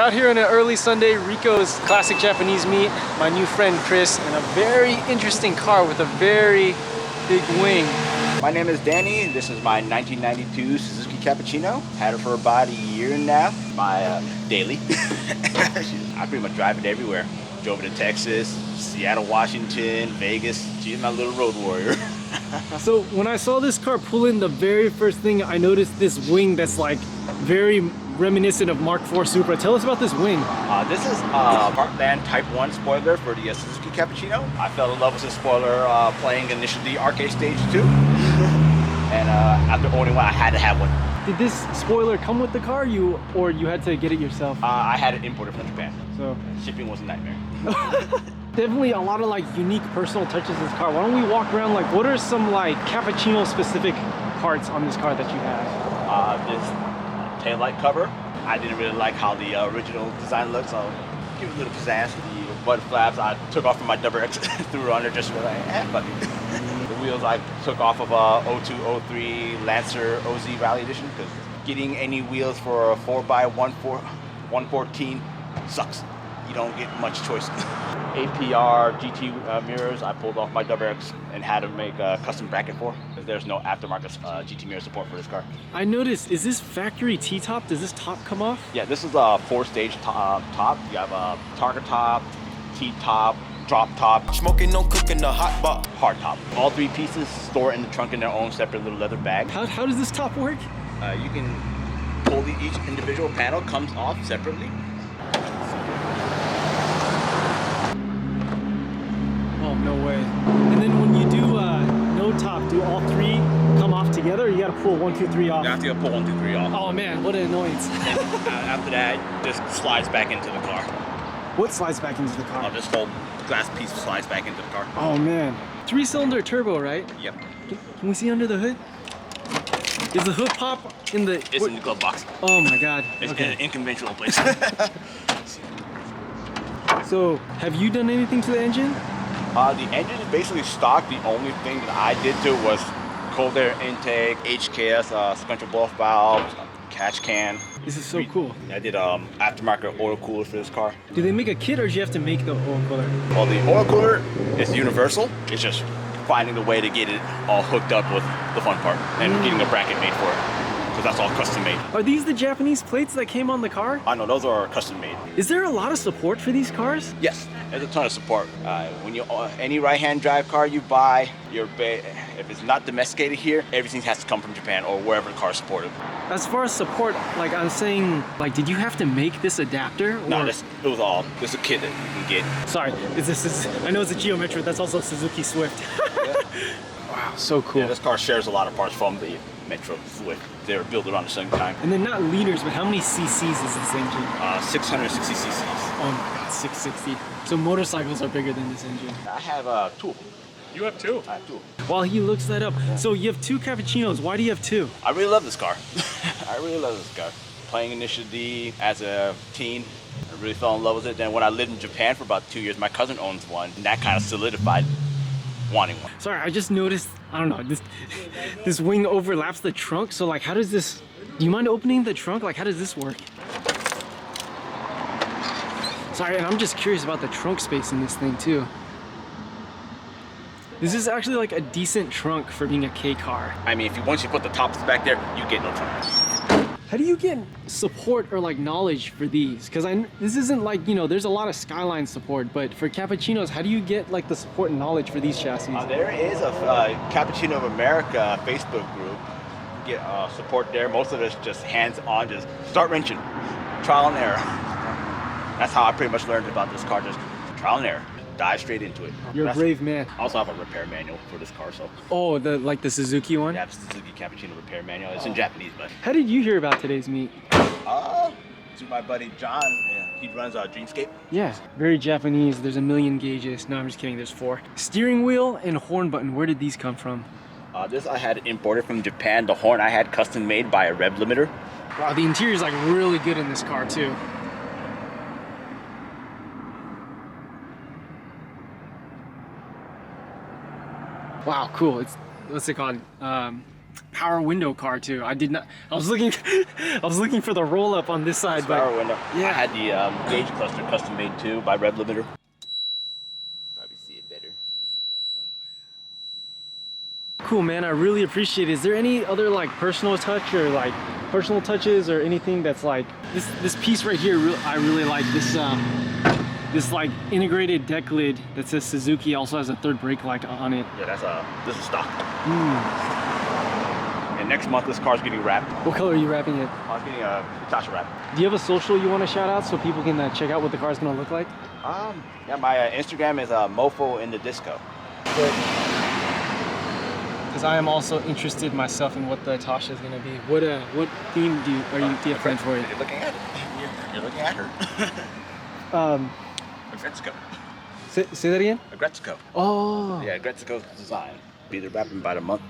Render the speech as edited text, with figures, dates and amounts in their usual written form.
out here on an early Sunday, Riko's classic Japanese meat, my new friend Chris, and a very interesting car with a very big wing. My name is Danny. This is my 1992 Suzuki Cappuccino. Had it for about a year now. My daily. I pretty much drive it everywhere. Drove it to Texas, Seattle, Washington, Vegas. She's my little road warrior. So when I saw this car pull in, the very first thing I noticed this wing that's like very reminiscent of Mark IV Supra. Tell us about this wing. This is Heartland Type 1 spoiler for the Suzuki Cappuccino. I fell in love with this spoiler playing initially Arcade Stage 2. And after owning one, I had to have one. Did this spoiler come with the car, or you had to get it yourself? I had it imported from Japan. So shipping was a nightmare. Definitely a lot of like unique personal touches in this car. Why don't we walk around, like what are some like cappuccino specific parts on this car that you have? This taillight cover. I didn't really like how the original design looks, so I'll give it a little pizzazz. The bud flaps I took off from my double X, threw it on there just to be like, fuck it. The wheels I took off of 0203 Lancer OZ Rally Edition, because getting any wheels for a 4x114 sucks. You don't get much choice. APR GT mirrors I pulled off my double X and had to make a custom bracket for, because there's no aftermarket GT mirror support for this car. I noticed, is this factory T-top? Does this top come off? Yeah, this is a 4-stage top. You have a target top, T-top, drop top, smoking, no cooking, the hot box, hard top. All three pieces store in the trunk in their own separate little leather bag. How does this top work? You can pull each individual panel comes off separately. Oh, no way. And then when you do no top, do all three come off together, or you gotta pull 1, 2, 3 off? You have to pull 1, 2, 3 off. Oh man, what an annoyance. After that, this slides back into the car. What slides back into the car? This whole glass piece slides back into the car. Oh man. 3-cylinder turbo, right? Yep. Can we see under the hood? Is the hood pop in the... It's in the glove box. Oh my god. It's in an unconventional place. So, have you done anything to the engine? The engine is basically stock. The only thing that I did to it was cold air intake, HKS, sequential blow valves, catch can. This is so cool. I did aftermarket oil cooler for this car. Do they make a kit, or do you have to make the oil cooler? Well, the oil cooler is universal. It's just finding the way to get it all hooked up with the fun part and getting a bracket made for it, because that's all custom made. Are these the Japanese plates that came on the car? I know, those are custom made. Is there a lot of support for these cars? Yes, there's a ton of support. When you any right-hand drive car you buy, if it's not domesticated here, everything has to come from Japan or wherever the car is supported. As far as support, like I'm saying, like did you have to make this adapter? Or? No, this is a kit that you can get. Sorry, I know it's a Geometry, that's also Suzuki Swift. Wow, so cool. Yeah, this car shares a lot of parts from the Metro Swift. They were built around the same time. And then not liters, but how many cc's is this engine? 660 cc's. Oh my god, 660. So motorcycles are bigger than this engine. I have 2. You have 2? I have 2. While he looks that up. Yeah. So you have 2 cappuccinos. Why do you have 2? I really love this car. I really love this car. Playing Initial D as a teen, I really fell in love with it. Then when I lived in Japan for about 2 years, my cousin owns one, and that kind of solidified wanting one. Sorry, I just noticed, I don't know, this wing overlaps the trunk. So like, how does this, do you mind opening the trunk? Like, how does this work? Sorry, and I'm just curious about the trunk space in this thing too. This is actually like a decent trunk for being a K car. I mean, once you put the tops back there, you get no trunk. How do you get support or like knowledge for these? Because this isn't like, you know, there's a lot of Skyline support, but for cappuccinos, how do you get like the support and knowledge for these chassis? There is a Cappuccino of America Facebook group. Get support there. Most of it's just hands-on, just start wrenching, trial and error. That's how I pretty much learned about this car, just trial and error. Dive straight into it. You're a brave man. I also have a repair manual for this car, so. Oh, the Suzuki one? Yeah, the Suzuki Cappuccino repair manual. It's in Japanese, but. How did you hear about today's meet? To my buddy John. Yeah, he runs Dreamscape. Yeah, very Japanese. There's a million gauges. No, I'm just kidding. There's 4. Steering wheel and horn button. Where did these come from? This I had imported from Japan. The horn I had custom made by a rev limiter. Wow, the interior is like really good in this car too. Wow, cool. It's, what's it called? power window car too. I did not. I was looking. I was looking for the roll up on this side, but Power window. yeah. I had the gauge cluster custom made too by Red Limiter. Probably see it better. Cool, man. I really appreciate it. Is there any other like personal touch or like personal touches or anything that's like this piece right here? I really like this. This like integrated deck lid that says Suzuki also has a third brake light on it. Yeah, this is stock. And next month this car's getting wrapped. What color are you wrapping it? I'm getting a Natasha wrap. Do you have a social you want to shout out so people can check out what the car's gonna look like? Yeah, my Instagram is Mofo in the Disco. Because I am also interested myself in what the Tasha is gonna be. What theme do you have planned for it? You're looking at it. You're looking at her. Agretzko. Say that again? Agretzko. Oh. Yeah, Agretzko's design. Be the wrapping by the month.